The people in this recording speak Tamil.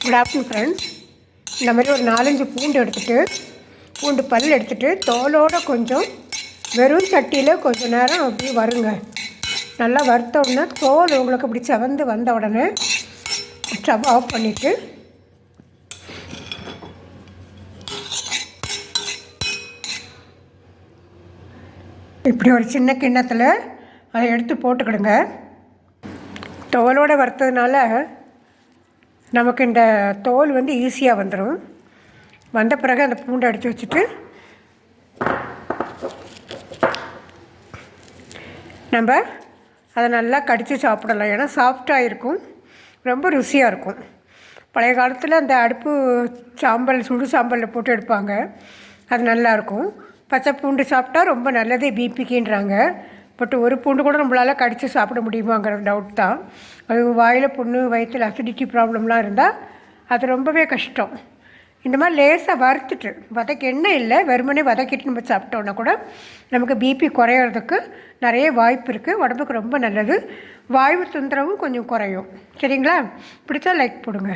Good afternoon friends. இந்த மாதிரி ஒரு 4-5 பூண்டு பல் எடுத்துகிட்டு தோலோடு கொஞ்சம் வெறும் சட்டியில் கொஞ்சம் நேரம் அப்படியே வருங்க. நல்லா வறுத்த உடனே தோல் உங்களுக்கு இப்படி செவந்து வந்த உடனே ஸ்டவ் ஆஃப் பண்ணிவிட்டு இப்படி ஒரு சின்ன கிண்ணத்தில் அதை எடுத்து போட்டுக்கிடுங்க. தோலோடு வறுத்ததுனால நமக்கு இந்த தோல் வந்து ஈஸியாக வந்துடும். வந்த பிறகு அந்த பூண்டை எடுத்து வச்சுட்டு நம்ம அதை நல்லா கடித்து சாப்பிடலாம். ஏன்னா சாஃப்டாக இருக்கும், ரொம்ப ருசியாக இருக்கும். பழைய காலத்தில் அந்த அடுப்பு சாம்பல் சுடு சாம்பலில் போட்டு எடுப்பாங்க, அது நல்லாயிருக்கும். பச்சை பூண்டு சாப்பிட்டா ரொம்ப நல்லது பிபிக்குன்றாங்க. பட் ஒரு பூண்டு கூட நம்மளால் கடித்து சாப்பிட முடியுமாங்கிற டவுட் தான். அது வாயில் புண்ணு, வயிற்றில் அசிடிட்டி ப்ராப்ளம்லாம் இருந்தால் அது ரொம்பவே கஷ்டம். இந்த மாதிரி லேசாக வறுத்துட்டு எண்ணெய் இல்லை, வெறுமனே வதக்கிட்டு நம்ம சாப்பிட்டோன்னா கூட நமக்கு பிபி குறையிறதுக்கு நிறைய வாய்ப்பு இருக்குது. உடம்புக்கு ரொம்ப நல்லது. வாய்வு தொந்தரவும் கொஞ்சம் குறையும். சரிங்களா? பிடிச்சா லைக் போடுங்க.